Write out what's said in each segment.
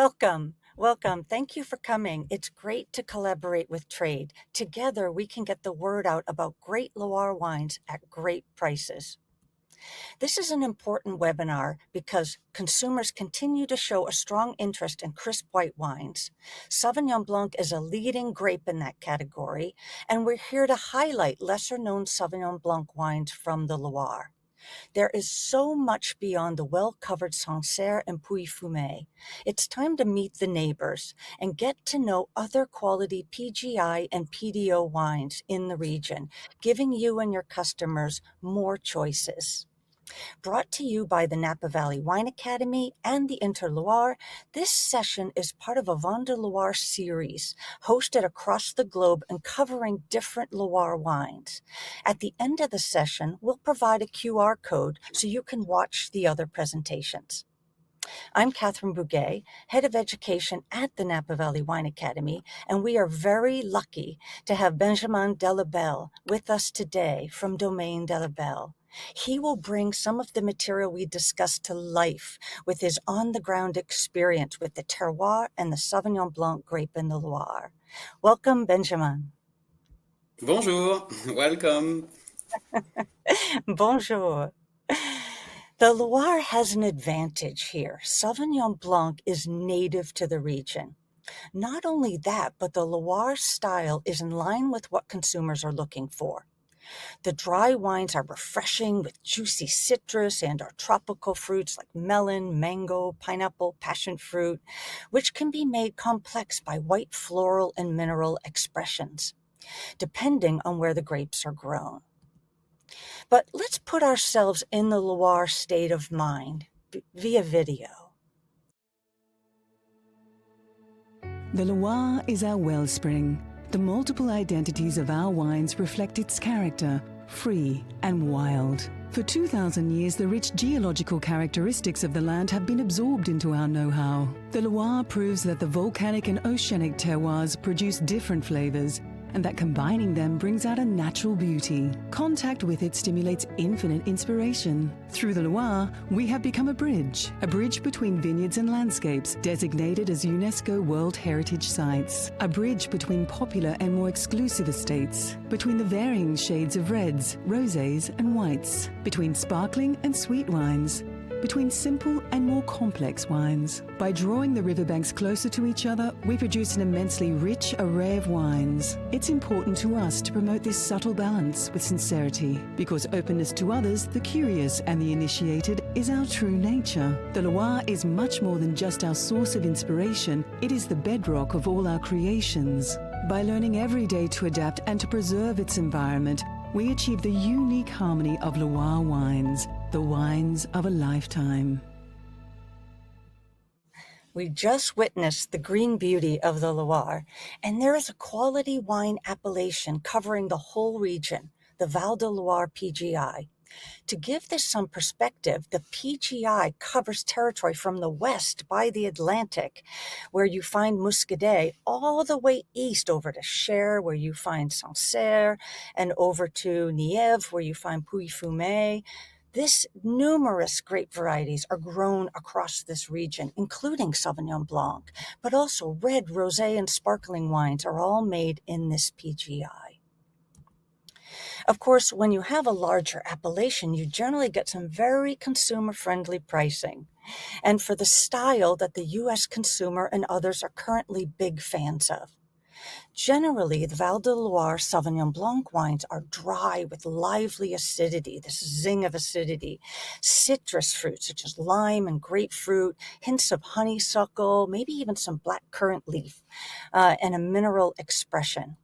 Welcome. Welcome. Thank you for coming. It's great to collaborate with trade. Together, we can get the word out about great Loire wines at great prices. This is an important webinar because consumers continue to show a strong interest in crisp white wines. Sauvignon Blanc is a leading grape in that category, and we're here to highlight lesser-known Sauvignon Blanc wines from the Loire. There is so much beyond the well-covered Sancerre and Puy-Fumé. It's time to meet the neighbors and get to know other quality PGI and PDO wines in the region, giving you and your customers more choices. Brought to you by the Napa Valley Wine Academy and the Interloire, this session is part of a Vin de Loire series hosted across the globe and covering different Loire wines. At the end of the session, we'll provide a QR code so you can watch the other presentations. I'm Catherine Bouguet, Head of Education at the Napa Valley Wine Academy, and we are very lucky to have Benjamin Delabelle with us today from Domaine Delabelle. He will bring some of the material we discussed to life with his on-the-ground experience with the terroir and the Sauvignon Blanc grape in the Loire. Welcome, Benjamin. Bonjour, welcome. Bonjour. The Loire has an advantage here. Sauvignon Blanc is native to the region. Not only that, but the Loire style is in line with what consumers are looking for. The dry wines are refreshing with juicy citrus and our tropical fruits like melon, mango, pineapple, passion fruit, which can be made complex by white floral and mineral expressions, depending on where the grapes are grown. But let's put ourselves in the Loire state of mind via video. The Loire is our wellspring. The multiple identities of our wines reflect its character, free and wild. For 2,000 years, the rich geological characteristics of the land have been absorbed into our know-how. The Loire proves that the volcanic and oceanic terroirs produce different flavors, and that combining them brings out a natural beauty. Contact with it stimulates infinite inspiration. Through the Loire, we have become a bridge between vineyards and landscapes, designated as UNESCO World Heritage Sites, a bridge between popular and more exclusive estates, between the varying shades of reds, rosés, and whites, between sparkling and sweet wines, between simple and more complex wines. By drawing the riverbanks closer to each other, we produce an immensely rich array of wines. It's important to us to promote this subtle balance with sincerity, because openness to others, the curious and the initiated, is our true nature. The Loire is much more than just our source of inspiration, it is the bedrock of all our creations. By learning every day to adapt and to preserve its environment, we achieve the unique harmony of Loire wines, the wines of a lifetime. We just witnessed the green beauty of the Loire, and there is a quality wine appellation covering the whole region, the Val de Loire PGI. To give this some perspective, the PGI covers territory from the west by the Atlantic, where you find Muscadet, all the way east over to Cher, where you find Sancerre, and over to Nièvre, where you find Puy-Fumé. This numerous grape varieties are grown across this region, including Sauvignon Blanc, but also red, rosé, and sparkling wines are all made in this PGI. Of course, when you have a larger appellation, you generally get some very consumer-friendly pricing, and for the style that the U.S. consumer and others are currently big fans of. Generally, the Val de Loire Sauvignon Blanc wines are dry with lively acidity, this zing of acidity, citrus fruits such as lime and grapefruit, hints of honeysuckle, maybe even some black currant leaf, and a mineral expression.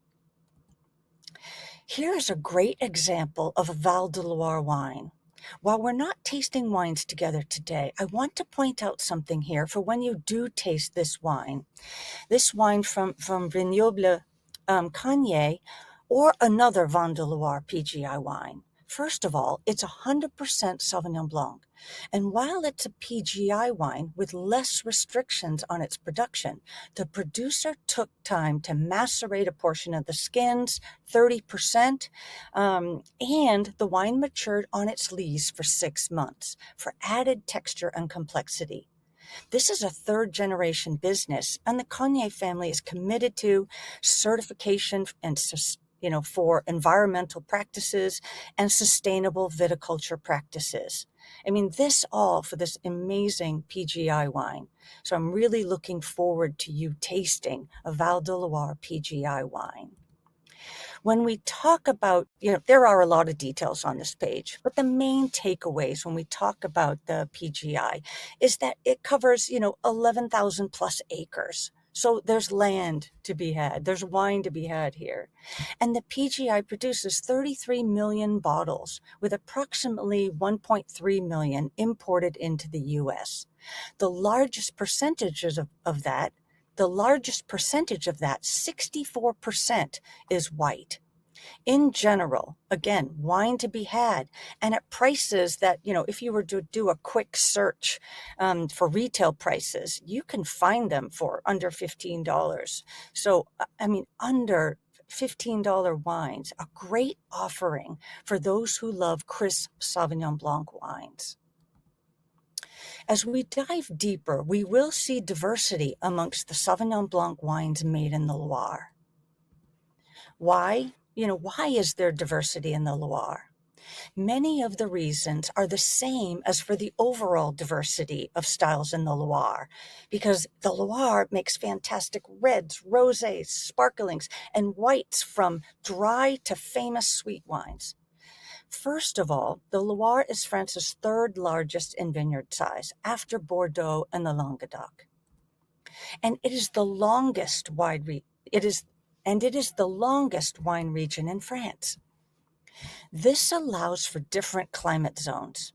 Here's a great example of a Val de Loire wine. While we're not tasting wines together today, I want to point out something here for when you do taste this wine. This wine from Vignoble Cagné or another Vin de Loire PGI wine. First of all, it's 100% Sauvignon Blanc. And while it's a PGI wine with less restrictions on its production, the producer took time to macerate a portion of the skins, 30%, and the wine matured on its lees for 6 months for added texture and complexity. This is a third generation business, and the Cognier family is committed to certification and for environmental practices and sustainable viticulture practices. I mean, this all for this amazing PGI wine. So I'm really looking forward to you tasting a Val de Loire PGI wine. When we talk about, there are a lot of details on this page, but the main takeaways when we talk about the PGI is that it covers, 11,000 plus acres. So there's land to be had. There's wine to be had here. And the PGI produces 33 million bottles with approximately 1.3 million imported into the US. The largest percentages of that, 64%, is white. In general, again, wine to be had, and at prices that, if you were to do a quick search for retail prices, you can find them for under $15. So, under $15 wines, a great offering for those who love crisp Sauvignon Blanc wines. As we dive deeper, we will see diversity amongst the Sauvignon Blanc wines made in the Loire. Why? Why is there diversity in the Loire? Many of the reasons are the same as for the overall diversity of styles in the Loire, because the Loire makes fantastic reds, rosés, sparklings, and whites from dry to famous sweet wines. First of all, the Loire is France's third largest in vineyard size, after Bordeaux and the Languedoc. And it is the longest the longest wine region in France. This allows for different climate zones.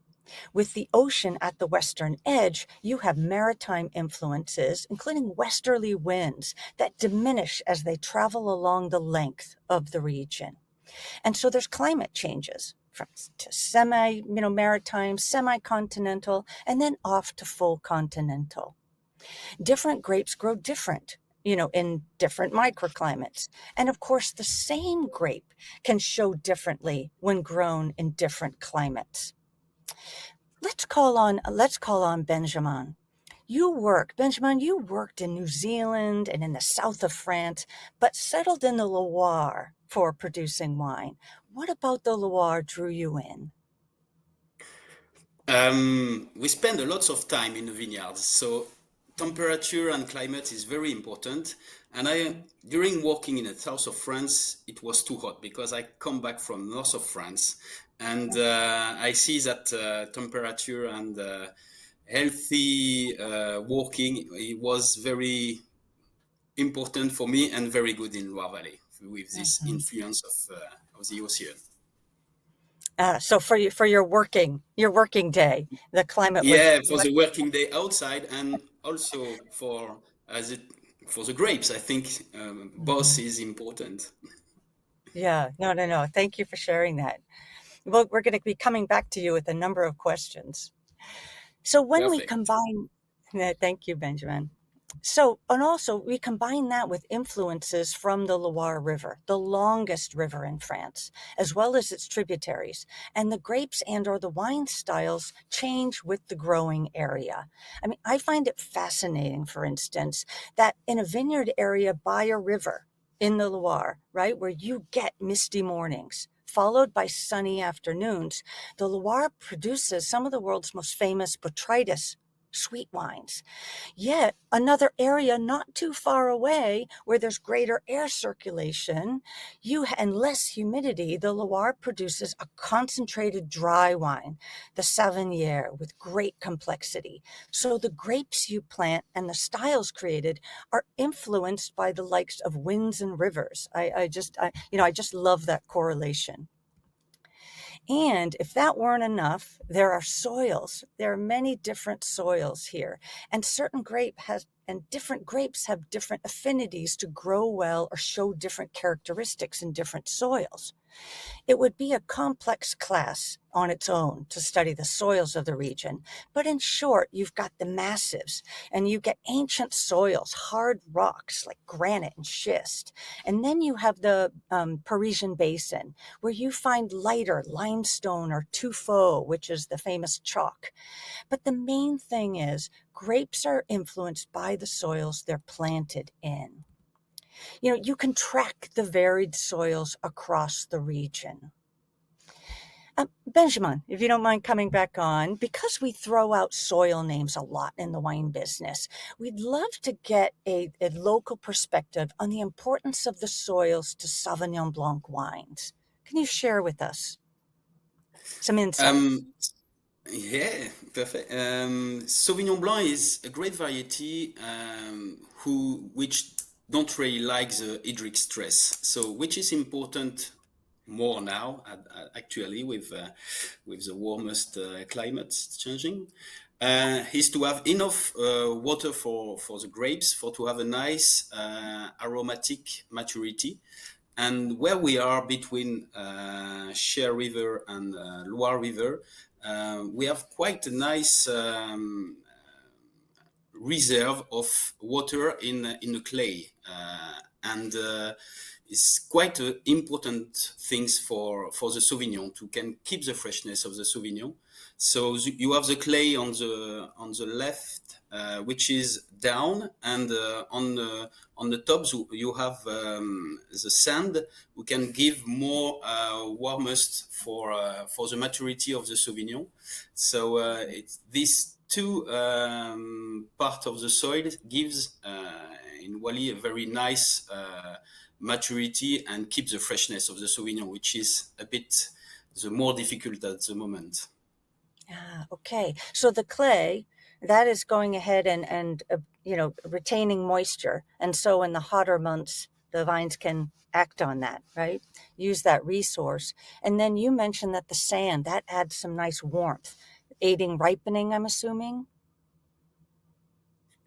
With the ocean at the western edge, you have maritime influences, including westerly winds that diminish as they travel along the length of the region. And so there's climate changes from to maritime, semi-continental, and then off to full continental. Different grapes grow different, in different microclimates. And of course, the same grape can show differently when grown in different climates. Let's call on Benjamin. Benjamin, you worked in New Zealand and in the south of France, but settled in the Loire for producing wine. What about the Loire drew you in? We spend a lot of time in the vineyards, so temperature and climate is very important. And during working in the south of France, it was too hot because I come back from north of France, and I see that temperature and healthy walking, it was very important for me and very good in Loire Valley with this Mhm. influence of the ocean. So for your working day, the climate was Yeah, for the working day outside, and also as it for the grapes. I think both Mhm. is important. Yeah, no. Thank you for sharing that. Well, we're going to be coming back to you with a number of questions. So when we Perfect. combine, yeah, thank you, Benjamin. So, and also we combine that with influences from the Loire River, the longest river in France, as well as its tributaries, and the grapes and or the wine styles change with the growing area. I find it fascinating, for instance, that in a vineyard area by a river in the Loire, right, where you get misty mornings, followed by sunny afternoons, the Loire produces some of the world's most famous botrytis sweet wines. Yet another area not too far away where there's greater air circulation and less humidity, the Loire produces a concentrated dry wine, the Sauvignon, with great complexity. So the grapes you plant and the styles created are influenced by the likes of winds and rivers. I just love that correlation. And if that weren't enough, there are soils. There are many different soils here, and different grapes have different affinities to grow well or show different characteristics in different soils. It would be a complex class on its own to study the soils of the region, but in short, you've got the massives, and you get ancient soils, hard rocks like granite and schist. And then you have the Parisian Basin, where you find lighter limestone or tuffeau, which is the famous chalk. But the main thing is, grapes are influenced by the soils they're planted in. You can track the varied soils across the region. Benjamin, if you don't mind coming back on, because we throw out soil names a lot in the wine business, we'd love to get a local perspective on the importance of the soils to Sauvignon Blanc wines. Can you share with us some insights? Um, yeah, perfect. Sauvignon Blanc is a great variety which don't really like the hydric stress. So, which is important more now, actually, with the warmest climates changing, is to have enough water for the grapes for to have a nice aromatic maturity. And where we are between Cher River and Loire River, we have quite a nice reserve of water in the clay, and it's quite important things for the Sauvignon to can keep the freshness of the Sauvignon. So you have the clay on the left, which is down, and on the top you have the sand, who can give more warmest for the maturity of the Sauvignon. So it's these two part of the soil gives in Wally a very nice maturity and keeps the freshness of the Sauvignon, which is a bit the more difficult at the moment. Okay. So the clay, that is going ahead and retaining moisture. And so in the hotter months, the vines can act on that, right? Use that resource. And then you mentioned that the sand, that adds some nice warmth, aiding ripening, I'm assuming.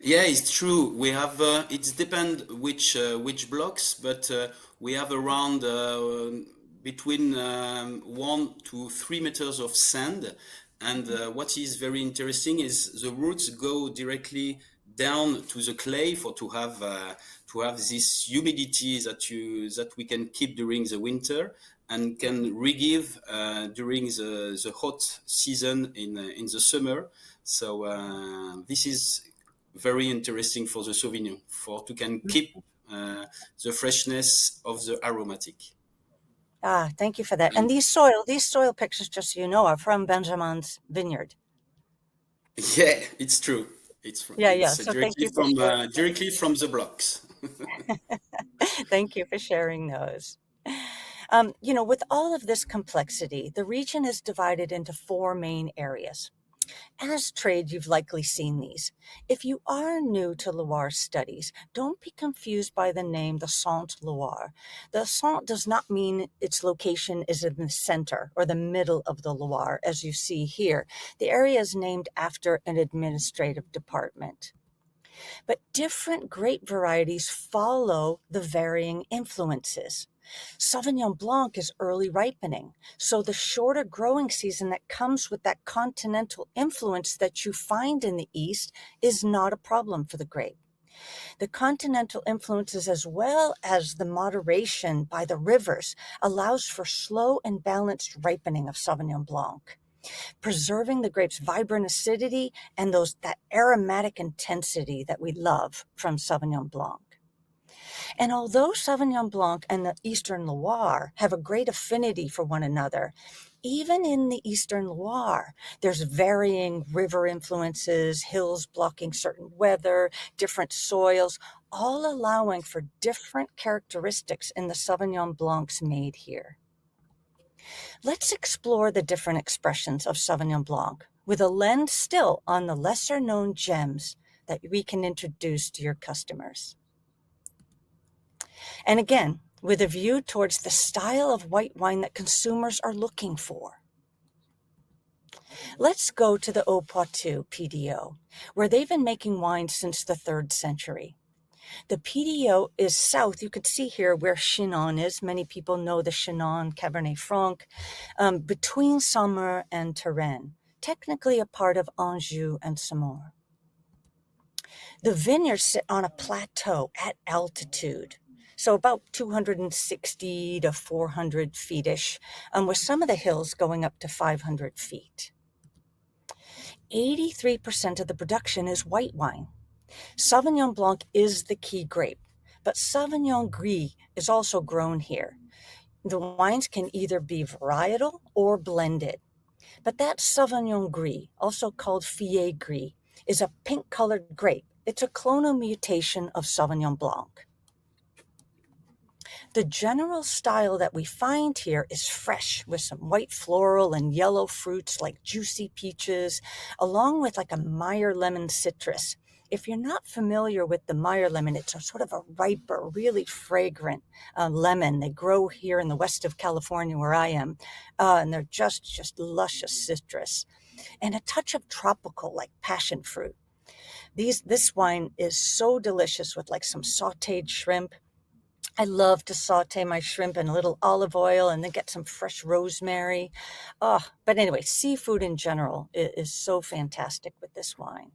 Yeah, it's true. We have it depend which blocks, but we have around between 1 to 3 meters of sand. And what is very interesting is the roots go directly down to the clay for to have this humidity that we can keep during the winter and can re-give during the hot season in the summer. So this is very interesting for the Sauvignon, for to can keep the freshness of the aromatic. Thank you for that. And And these soil pictures, just so you know, are from Benjamin's vineyard. yeah, it's true. Yeah, yeah. So thank you for sharing. directly from the blocks. Thank you for sharing those. With all of this complexity, the region is divided into four main areas. As trade, you've likely seen these. If you are new to Loire studies, don't be confused by the name the Sainte Loire. The Sainte does not mean its location is in the center or the middle of the Loire, as you see here. The area is named after an administrative department. But different grape varieties follow the varying influences. Sauvignon Blanc is early ripening, so the shorter growing season that comes with that continental influence that you find in the East is not a problem for the grape. The continental influences, as well as the moderation by the rivers, allows for slow and balanced ripening of Sauvignon Blanc, preserving the grape's vibrant acidity and that aromatic intensity that we love from Sauvignon Blanc. And although Sauvignon Blanc and the Eastern Loire have a great affinity for one another, even in the Eastern Loire, there's varying river influences, hills blocking certain weather, different soils, all allowing for different characteristics in the Sauvignon Blancs made here. Let's explore the different expressions of Sauvignon Blanc with a lens still on the lesser known gems that we can introduce to your customers. And again, with a view towards the style of white wine that consumers are looking for. Let's go to the Haut Poitou PDO, where they've been making wine since the 3rd century. The PDO is south. You could see here where Chinon is. Many people know the Chinon Cabernet Franc, between Saumur and Touraine, technically a part of Anjou and Saumur. The vineyards sit on a plateau at altitude, so about 260 to 400 feet-ish, with some of the hills going up to 500 feet. 83% of the production is white wine. Sauvignon Blanc is the key grape, but Sauvignon Gris is also grown here. The wines can either be varietal or blended. But that Sauvignon Gris, also called Fillet Gris, is a pink-colored grape. It's a clonal mutation of Sauvignon Blanc. The general style that we find here is fresh, with some white floral and yellow fruits like juicy peaches, along with like a Meyer lemon citrus. If you're not familiar with the Meyer lemon, it's a sort of a riper, really fragrant lemon. They grow here in the west of California where I am, and they're just luscious citrus. And a touch of tropical, like passion fruit. This wine is so delicious with like some sautéed shrimp. I love to saute my shrimp in a little olive oil and then get some fresh rosemary. Oh, but anyway, seafood in general is so fantastic with this wine.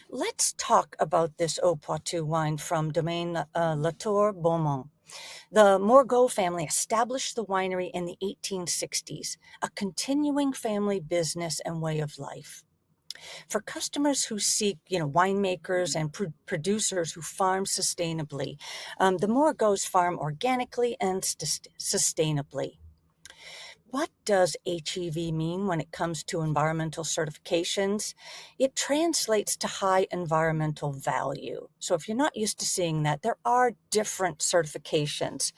Let's talk about this Haut Poitou wine from Domaine Latour Beaumont. The Morgot family established the winery in the 1860s, a continuing family business and way of life. For customers who seek, winemakers and producers who farm sustainably, the Morgots farm organically and sustainably. What does HEV mean when it comes to environmental certifications? It translates to high environmental value. So if you're not used to seeing that, there are different certifications,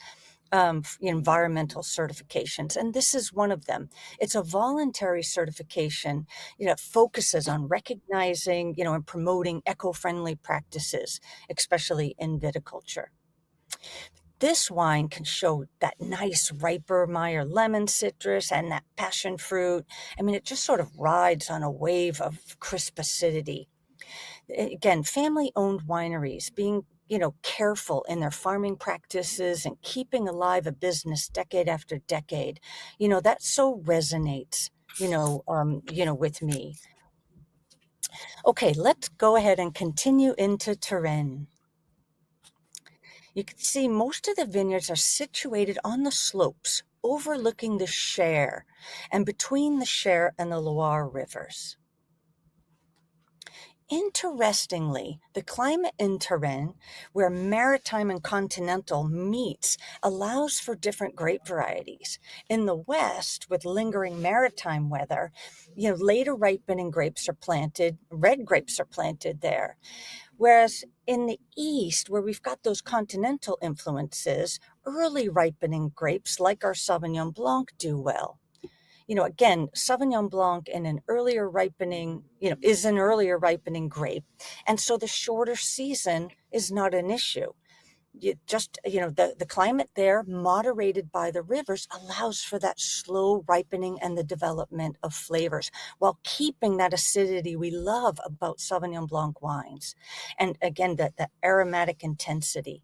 environmental certifications, and this is one of them. It's a voluntary certification, that focuses on recognizing, and promoting eco-friendly practices, especially in viticulture. This wine can show that nice riper Meyer lemon citrus and that passion fruit. I mean, it just sort of rides on a wave of crisp acidity. Again, family-owned wineries being, careful in their farming practices and keeping alive a business decade after decade, that so resonates, with me. Okay, let's go ahead and continue into Touraine. You can see most of the vineyards are situated on the slopes overlooking the Cher and between the Cher and the Loire rivers. Interestingly, the climate in Touraine, where maritime and continental meets, allows for different grape varieties. In the west, with lingering maritime weather, later ripening grapes are planted, red grapes are planted there. Whereas in the east, where we've got those continental influences, early ripening grapes like our Sauvignon Blanc do well. Again, Sauvignon Blanc in an earlier ripening, is an earlier ripening grape. And so the shorter season is not an issue. The climate there, moderated by the rivers, allows for that slow ripening and the development of flavors while keeping that acidity we love about Sauvignon Blanc wines. And again, the aromatic intensity.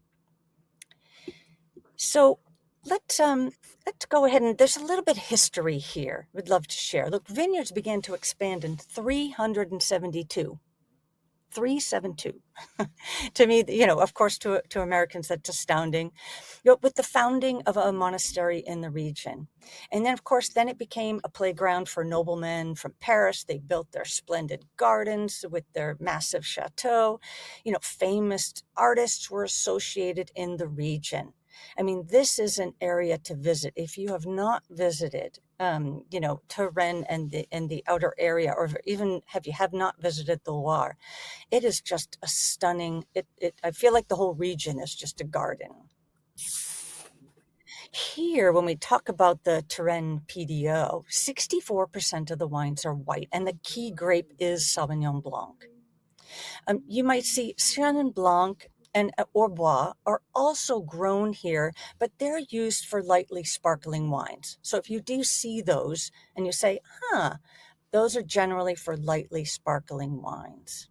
So let's go ahead, and there's a little bit of history here we'd love to share. Look, vineyards began to expand in 372. 372. To me, of course, to Americans, that's astounding. With the founding of a monastery in the region. And then, of course, then it became a playground for noblemen from Paris. They built their splendid gardens with their massive chateau. Famous artists were associated in the region. I mean, this is an area to visit. If you have not visited, Touraine and the outer area, or even if you have not visited the Loire, it is just a stunning. I feel like the whole region is just a garden. Here, when we talk about the Touraine PDO, 64% of the wines are white, and the key grape is Sauvignon Blanc. You might see Chenin Blanc and Orbois are also grown here, but they're used for lightly sparkling wines. So if you do see those and you say, those are generally for lightly sparkling wines.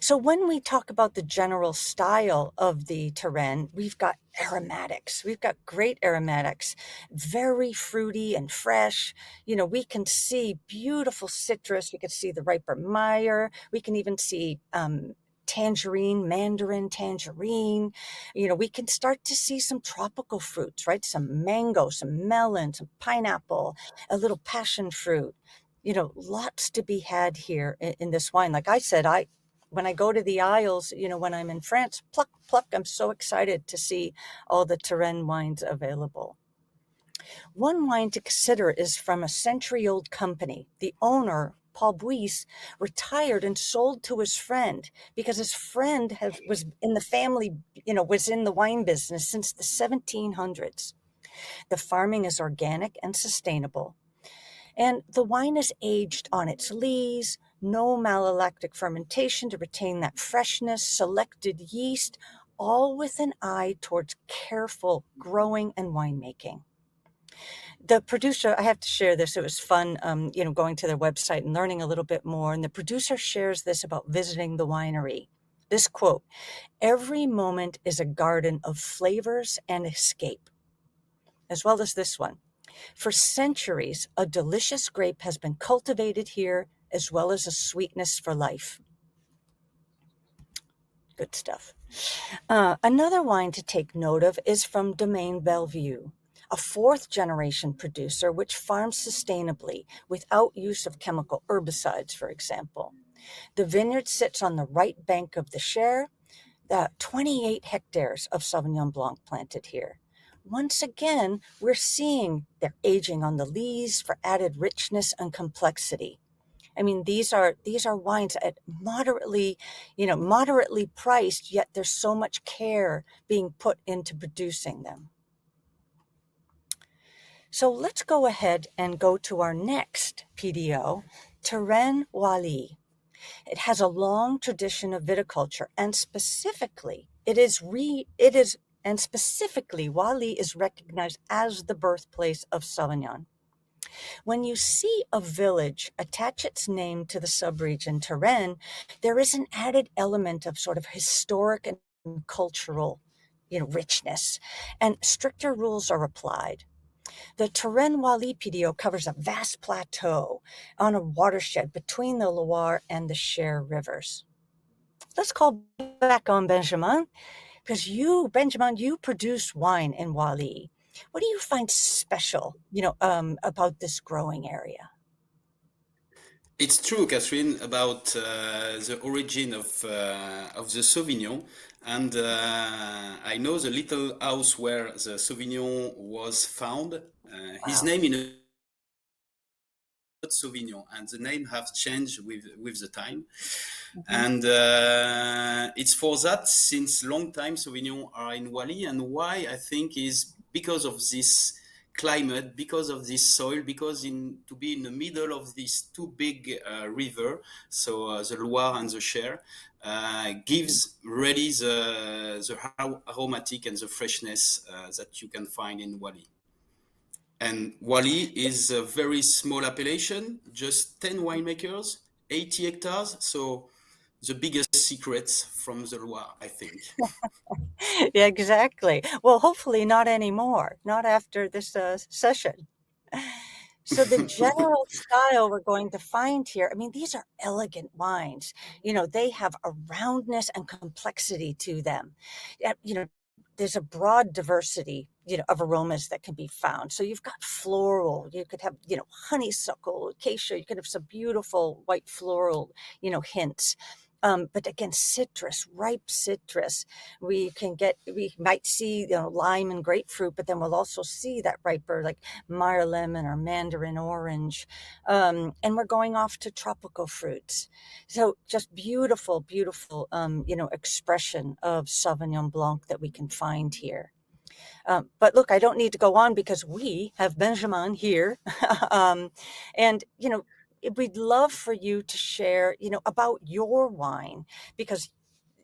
So when we talk about the general style of the Touraine, we've got aromatics. We've got great aromatics, very fruity and fresh. We can see beautiful citrus. We can see the riper Meyer. We can even see tangerine, mandarin tangerine. We can start to see some tropical fruits, right? Some mango, some melon, some pineapple, a little passion fruit. Lots to be had here in this wine. Like I said, when I go to the aisles, when I'm in France, pluck, pluck, I'm so excited to see all the Touraine wines available. One wine to consider is from a century-old company. The owner, Paul Buisse, retired and sold to his friend because his friend was in the family, was in the wine business since the 1700s. The farming is organic and sustainable. And the wine is aged on its lees, no malolactic fermentation to retain that freshness, selected yeast, all with an eye towards careful growing and winemaking. The producer, I have to share this, it was fun, going to their website and learning a little bit more. And the producer shares this about visiting the winery. This quote, "Every moment is a garden of flavors and escape," as well as this one. "For centuries, a delicious grape has been cultivated here, as well as a sweetness for life." Good stuff. Another wine to take note of is from Domaine Bellevue, a fourth generation producer which farms sustainably without use of chemical herbicides, for example. The vineyard sits on the right bank of the Cher, 28 hectares of Sauvignon Blanc planted here. Once again, we're seeing they're aging on the lees for added richness and complexity. I mean, these are wines at moderately priced, yet there's so much care being put into producing them. So let's go ahead and go to our next PDO, Touraine Oisly. It has a long tradition of viticulture, and specifically, Oisly is recognized as the birthplace of Sauvignon. When you see a village attach its name to the subregion Touraine, there is an added element of sort of historic and cultural, richness, and stricter rules are applied. The Touraine Oisly PDO covers a vast plateau on a watershed between the Loire and the Cher rivers. Let's call back on Benjamin, because Benjamin, you produce wine in Oisly. What do you find special, about this growing area? It's true, Catherine, about the origin of the Sauvignon, and I know the little house where the Sauvignon was found. His Wow. name in Sauvignon, and the name have changed with the time. Mhm. And it's for that since long time Sauvignon are in Wally, and why I think is because of this climate, because of this soil, because to be in the middle of these two big river, so the Loire and the Cher, gives really the aromatic and the freshness that you can find in Wally. And Wally is a very small appellation, just 10 winemakers, 80 hectares. So the biggest secrets from the Loire, I think. Yeah, exactly. Well, hopefully not anymore, not after this session. So the general style we're going to find here, I mean, these are elegant wines. They have a roundness and complexity to them. There's a broad diversity, of aromas that can be found. So you've got floral, you could have, honeysuckle, acacia, you could have some beautiful white floral, hints. But again, citrus, ripe citrus. We might see, lime and grapefruit, but then we'll also see that riper, like Meyer lemon or mandarin orange. And we're going off to tropical fruits. So just beautiful, beautiful, expression of Sauvignon Blanc that we can find here. But look, I don't need to go on because we have Benjamin here. um, and, we'd love for you to share, about your wine because,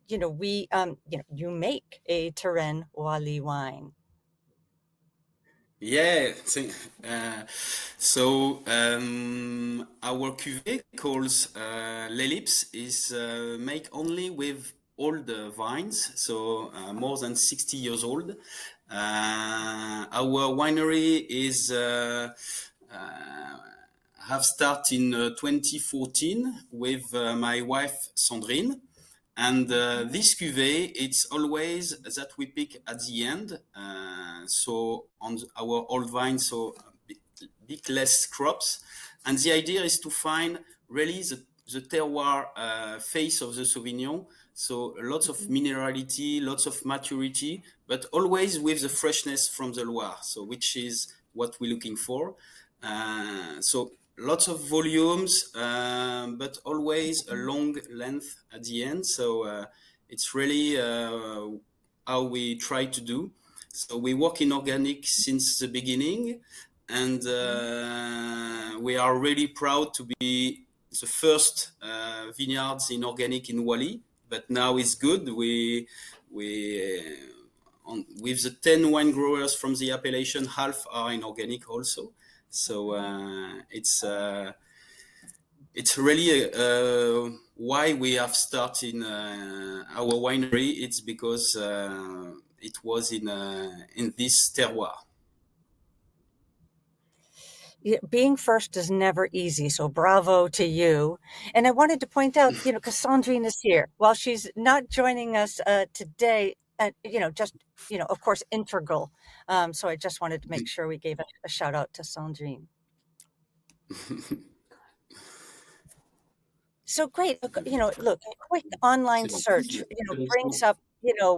you make a Touraine Oisly wine. Yeah, So our cuvée called l'Ellipse is made only with old vines, so more than 60 years old. Our winery is have started in 2014 with my wife Sandrine. And this cuvée, it's always that we pick at the end. So on our old vine, so bit less crops. And the idea is to find really the terroir face of the Sauvignon. So lots of minerality, lots of maturity, but always with the freshness from the Loire. So which is what we're looking for. So lots of volumes, but always a long length at the end. So it's really how we try to do. So we work in organic since the beginning, and we are really proud to be the first vineyards in organic in Oisly. But now it's good. With the 10 wine growers from the appellation, half are in organic also. So it's really why we have started our winery. It's because it was in this terroir. Being first is never easy, so bravo to you. And I wanted to point out, because Sandrine is here. While she's not joining us today, just, of course, integral. So I just wanted to make sure we gave a shout out to Sandrine. So great. Look, a quick online search, brings up,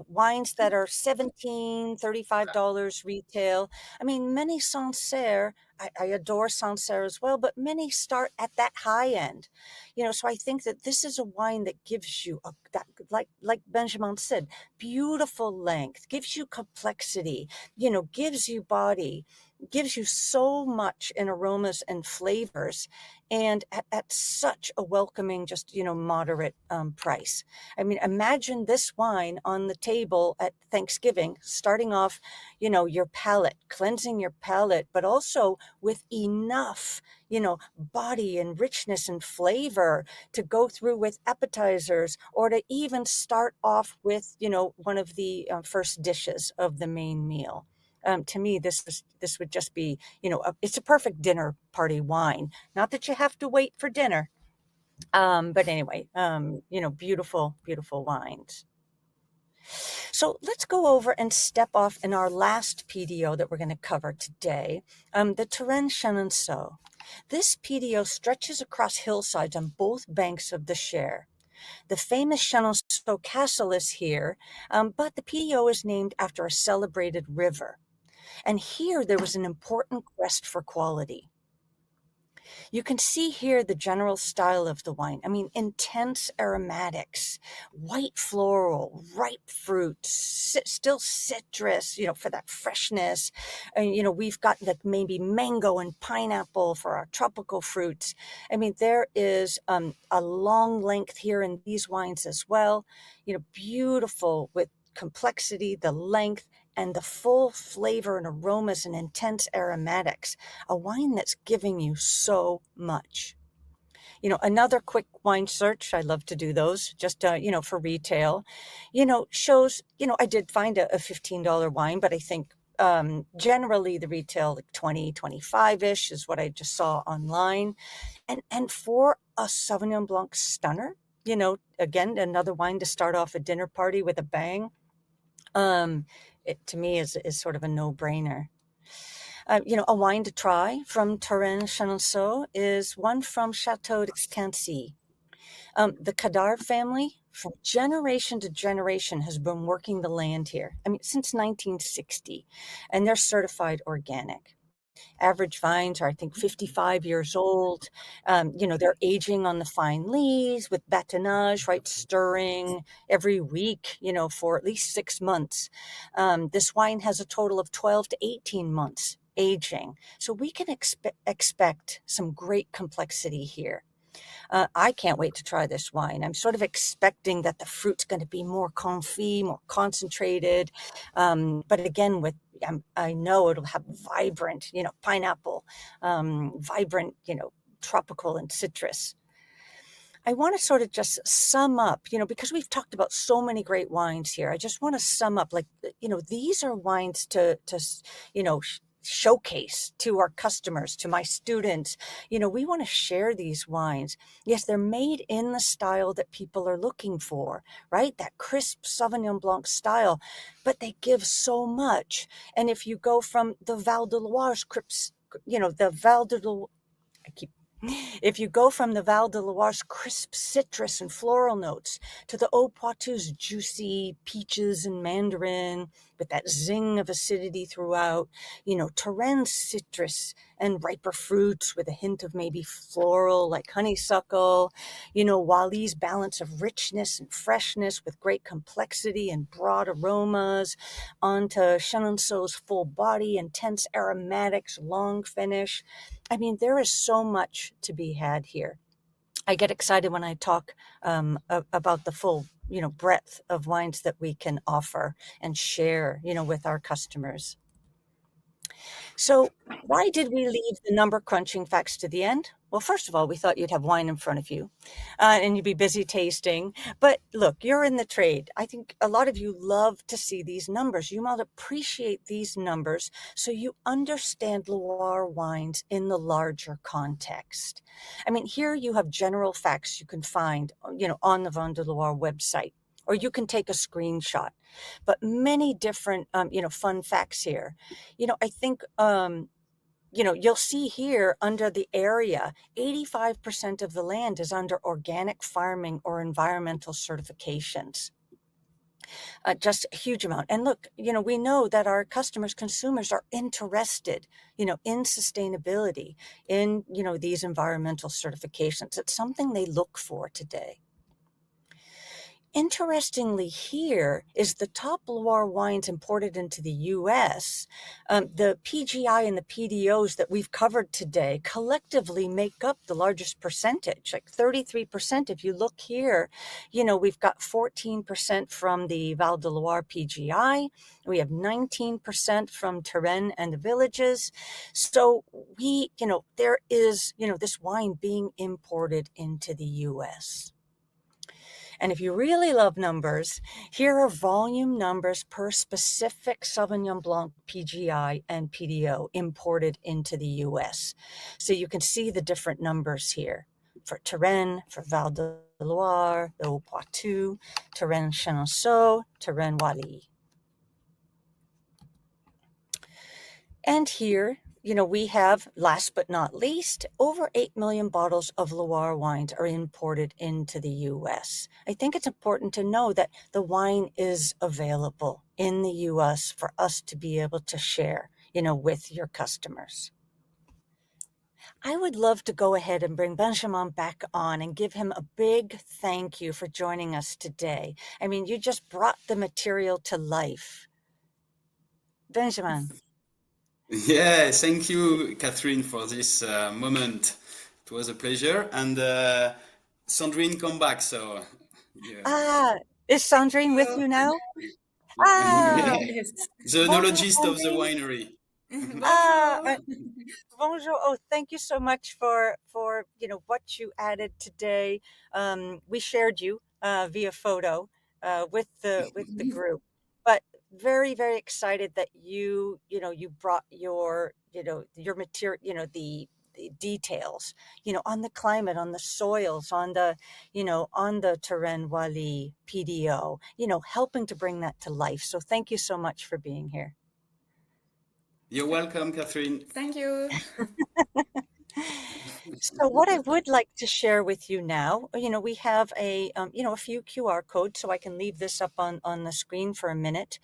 wines that are $17, $35 retail. I mean, many Sancerre, I adore Sancerre as well, but many start at that high end. So I think that this is a wine that gives you that, like Benjamin said, beautiful length, gives you complexity, gives you body, gives you so much in aromas and flavors, and at such a welcoming, just, moderate price. I mean, imagine this wine on the table at Thanksgiving, starting off, your palate, cleansing your palate, but also with enough, body and richness and flavor to go through with appetizers, or to even start off with, one of the first dishes of the main meal. To me, this would just be, it's a perfect dinner party wine. Not that you have to wait for dinner, but anyway, beautiful, beautiful wines. So let's go over and step off in our last PDO that we're going to cover today, the Touraine Chenonceaux. This PDO stretches across hillsides on both banks of the Cher. The famous Chenonceaux Castle is here, but the PDO is named after a celebrated river. And here there was an important quest for quality. You can see here the general style of the wine. I mean, intense aromatics, white floral, ripe fruits, still citrus, for that freshness. And, we've got like maybe mango and pineapple for our tropical fruits. I mean, there is a long length here in these wines as well, beautiful with complexity, the length, and the full flavor and aromas and intense aromatics, a wine that's giving you so much. Another quick wine search, I love to do those, just, for retail, shows, I did find a $15 wine, but I think generally the retail, like 20, 25-ish is what I just saw online. And for a Sauvignon Blanc stunner, again, another wine to start off a dinner party with a bang, it to me is sort of a no-brainer. A wine to try from Touraine Chenonceaux is one from Chateau de Cancy. The Cadar family, from generation to generation, has been working the land here. I mean, since 1960, and they're certified organic. Average vines are, I think, 55 years old. They're aging on the fine lees with batonnage, right? Stirring every week, for at least 6 months. This wine has a total of 12 to 18 months aging. So we can expect some great complexity here. I can't wait to try this wine. I'm sort of expecting that the fruit's going to be more confit, more concentrated. But again, I know it'll have vibrant, pineapple, vibrant, tropical and citrus. I want to sort of just sum up, because we've talked about so many great wines here. I just want to sum up, like, these are wines showcase to our customers, to my students. We want to share these wines. Yes, they're made in the style that people are looking for, right? That crisp Sauvignon Blanc style, but they give so much. And if you go from the Val de Loire's crisp, the Val de Loire, I keep if you go from the Val de Loire's crisp citrus and floral notes to the Haut Poitou's juicy peaches and mandarin with that zing of acidity throughout, Touraine's citrus and riper fruits with a hint of maybe floral like honeysuckle, Oisly's balance of richness and freshness with great complexity and broad aromas, onto Chenonceaux's full body, intense aromatics, long finish. I mean, there is so much to be had here. I get excited when I talk about the full, breadth of wines that we can offer and share, with our customers. So why did we leave the number crunching facts to the end? Well, first of all, we thought you'd have wine in front of you and you'd be busy tasting. But look, you're in the trade. I think a lot of you love to see these numbers. You might appreciate these numbers so you understand Loire wines in the larger context. I mean, here you have general facts you can find, on the Vin de Loire website, or you can take a screenshot. But many different, fun facts here. I think, you'll see here under the area, 85% of the land is under organic farming or environmental certifications. Just a huge amount. And look, we know that our customers, consumers are interested, in sustainability, in, these environmental certifications. It's something they look for today. Interestingly, here is the top Loire wines imported into the U.S. The PGI and the PDOs that we've covered today collectively make up the largest percentage, like 33%. If you look here, we've got 14% from the Val de Loire PGI. We have 19% from Touraine and the villages. So there is, this wine being imported into the U.S. And if you really love numbers, here are volume numbers per specific Sauvignon Blanc PGI and PDO imported into the US. So you can see the different numbers here for Touraine, for Val de Loire, the Haut Poitou, Touraine Chenonceaux, Touraine Oisly. And here, we have, last but not least, over 8 million bottles of Loire wines are imported into the US. I think it's important to know that the wine is available in the US for us to be able to share, with your customers. I would love to go ahead and bring Benjamin back on and give him a big thank you for joining us today. I mean, you just brought the material to life. Benjamin. Yeah, thank you, Catherine, for this moment. It was a pleasure. And Sandrine come back, so yeah. Is Sandrine with you now? Ah, Yeah, the bonjour enologist of the Sandrine. winery. Ah, Bonjour. bonjour. Oh, thank you so much for what you added today. We shared you via photo with the group, but very, very excited that you brought your material, the details, on the climate, on the soils, on the Touraine Oisly PDO, helping to bring that to life. So thank you so much for being here. You're welcome, Catherine. Thank you. So what I would like to share with you now, we have a few QR codes, so I can leave this up on the screen for a minute,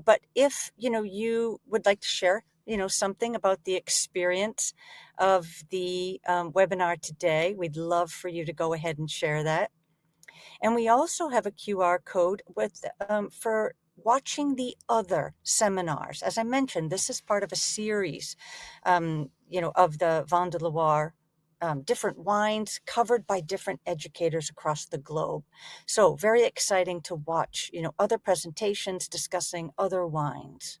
but if, you would like to share, something about the experience of the webinar today, we'd love for you to go ahead and share that. And we also have a QR code for watching the other seminars. As I mentioned, this is part of a series, of the Vin de Loire different wines covered by different educators across the globe. So very exciting to watch, other presentations discussing other wines.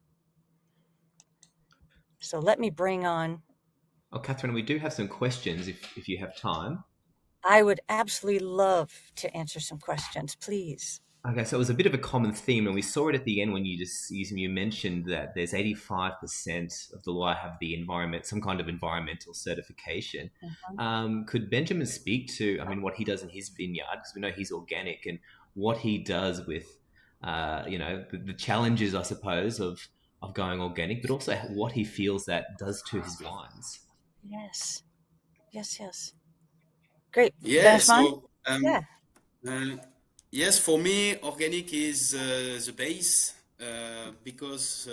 So let me bring on. Oh, Catherine, we do have some questions if you have time. I would absolutely love to answer some questions, please. Okay, so it was a bit of a common theme, and we saw it at the end when you mentioned that there's 85% of the Loire have the some kind of environmental certification. Could Benjamin speak to, what he does in his vineyard, because we know he's organic, and what he does with, the challenges, I suppose, of going organic, but also what he feels that does to his wines? Yes. Great. Yeah, Benjamin? so Yeah. yes, for me, organic is the base because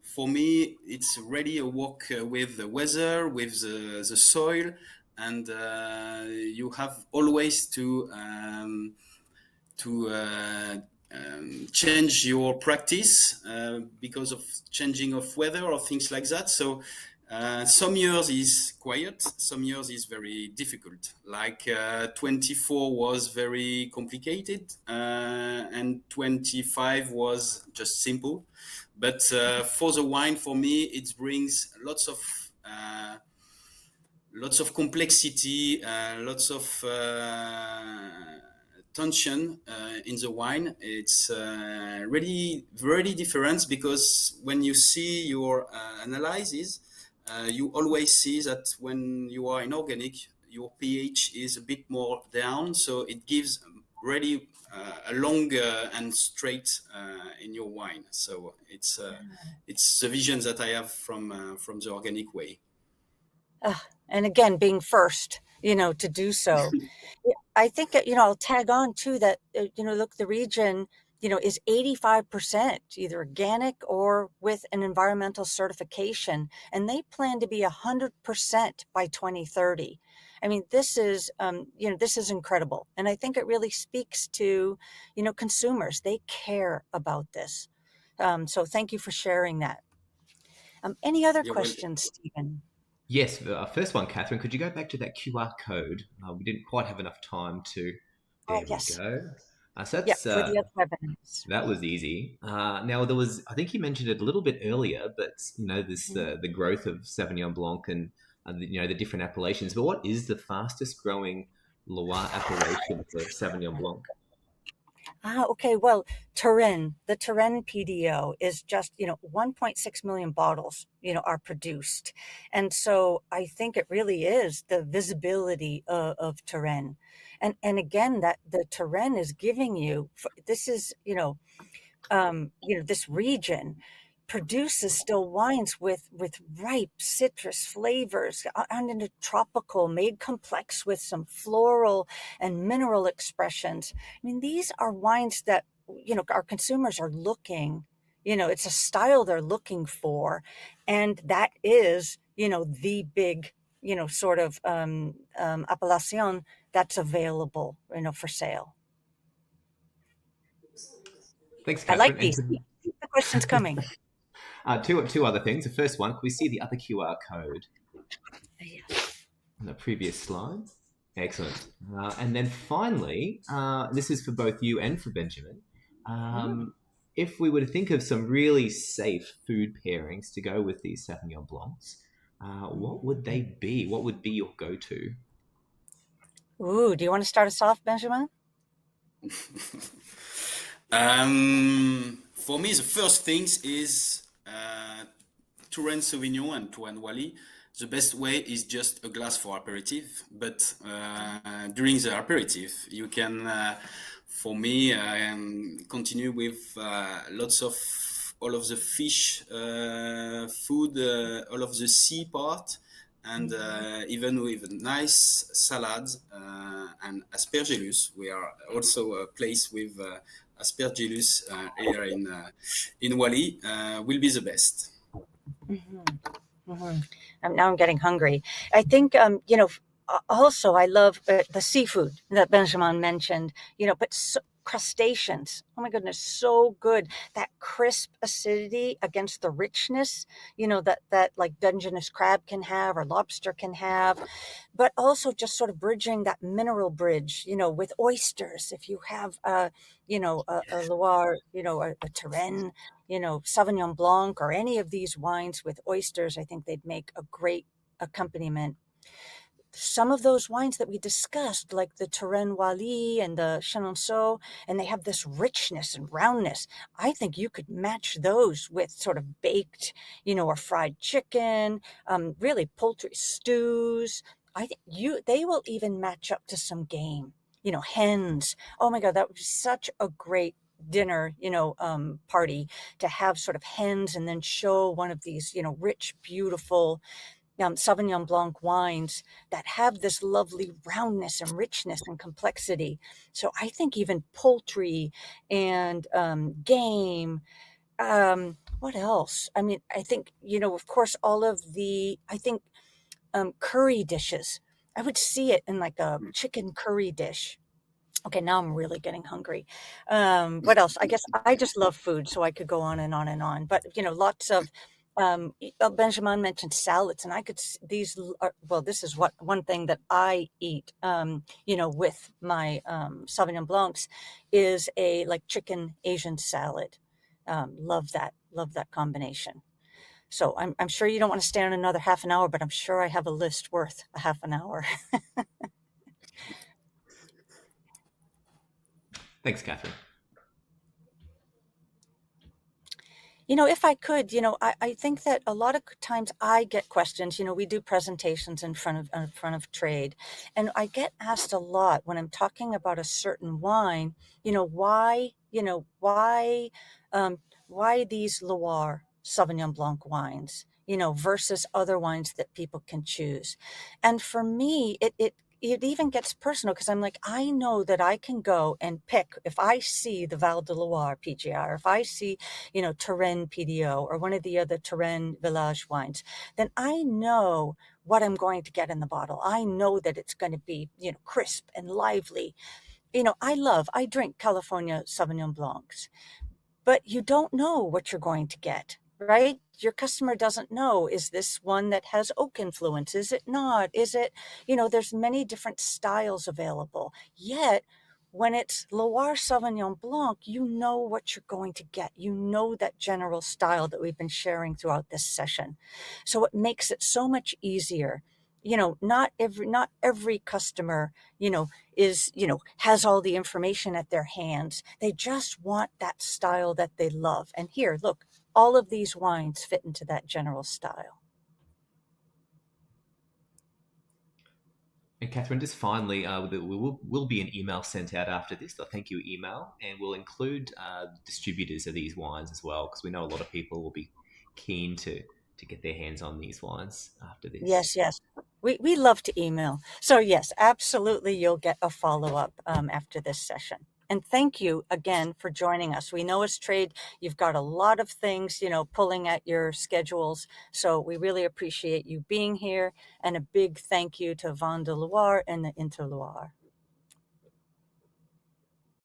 for me, it's really a work with the weather, with the soil, and you have always to change your practice because of changing of weather or things like that. So some years is quiet, some years is very difficult. Like 24 was very complicated, and 25 was just simple. But for the wine, for me, it brings lots of complexity, lots of tension in the wine. It's really very different because when you see your analysis, you always see that when you are in organic, your pH is a bit more down, so it gives really a long and straight in your wine. So it's the vision that I have from the organic way. And again, being first, to do so. Yeah, I think, I'll tag on too that, look, the region, is 85% either organic or with an environmental certification, and they plan to be 100% by 2030. I mean, this is incredible. And I think it really speaks to, consumers. They care about this. So thank you for sharing that. Any other You're welcome. questions, Stephen? Yes, the first one, Catherine, could you go back to that QR code? We didn't quite have enough time to. There we Yes. go. So Yeah, for the other evidence. that was easy. Now there was, I think you mentioned it a little bit earlier, but this the growth of Sauvignon Blanc and the different appellations. But what is the fastest growing Loire appellation for Sauvignon Blanc? Okay. Well, the Touraine PDO is just, 1.6 million bottles, are produced. And so I think it really is the visibility of Touraine. And again, that the Touraine is giving you, this is, this region produces still wines with ripe citrus flavors and into tropical, made complex with some floral and mineral expressions. I mean, these are wines that our consumers are looking. It's a style they're looking for, and that is the big sort of appellation that's available for sale. Thanks, I like Catherine. these. Keep the questions coming. Two other things. The first one, can we see the other QR code Yes. on the previous slide? Excellent. And then finally, this is for both you and for Benjamin. If we were to think of some really safe food pairings to go with these Sauvignon Blancs, what would they be? What would be your go-to? Ooh, do you want to start us off, Benjamin? For me, the first things is Touraine Sauvignon and Touraine Oisly. The best way is just a glass for aperitif, but during the aperitif, you can, for me, continue with lots of all of the fish food, all of the sea part, and even with nice salads and aspergillus. We are also a place with aspergillus here in Oisly will be the best. Now I'm getting hungry. I think, Also, I love the seafood that Benjamin mentioned, but crustaceans. Oh my goodness, so good. That crisp acidity against the richness, that like Dungeness crab can have or lobster can have, but also just sort of bridging that mineral bridge, with oysters. If you have, a Loire, a Touraine, Sauvignon Blanc, or any of these wines with oysters, I think they'd make a great accompaniment. Some of those wines that we discussed, like the Touraine Oisly and the Chenonceaux, and they have this richness and roundness. I think you could match those with sort of baked, or fried chicken, really poultry stews. I think they will even match up to some game, hens. Oh my God, that would be such a great dinner, party to have sort of hens and then show one of these, rich, beautiful Sauvignon Blanc wines that have this lovely roundness and richness and complexity. So I think even poultry and game. What else? I mean, I think, of course, all of I think curry dishes. I would see it in like a chicken curry dish. Okay, now I'm really getting hungry. What else? I guess I just love food, so I could go on and on and on. But lots of Benjamin mentioned salads, and I could these are, well, this is what one thing that I eat. With my Sauvignon Blancs is a like chicken Asian salad. Love that combination. So I'm sure you don't want to stay on another half an hour, but I'm sure I have a list worth a half an hour. Thanks, Catherine. If I could, I think that a lot of times I get questions. We do presentations in front of trade, and I get asked a lot when I'm talking about a certain wine, um, why these Loire Sauvignon Blanc wines, versus other wines that people can choose. And for me, it even gets personal because I'm like, I know that I can go and pick if I see the Val de Loire PGR, if I see Touraine PDO or one of the other Touraine Village wines, then I know what I'm going to get in the bottle. I know that it's going to be, crisp and lively. I drink California Sauvignon Blancs, but you don't know what you're going to get, right? Your customer doesn't know, is this one that has oak influence? Is it not? Is it, there's many different styles available. Yet, when it's Loire Sauvignon Blanc, you know what you're going to get. You know that general style that we've been sharing throughout this session. So it makes it so much easier. Not every customer, has all the information at their hands. They just want that style that they love. And here, look, all of these wines fit into that general style. And Catherine, just finally, will be an email sent out after this, the thank you email, and we'll include distributors of these wines as well, because we know a lot of people will be keen to get their hands on these wines after this. Yes, yes. We love to email. So yes, absolutely. You'll get a follow-up after this session. And thank you again for joining us. We know as trade, you've got a lot of things, pulling at your schedules. So we really appreciate you being here. And a big thank you to Vin de Loire and the Interloire.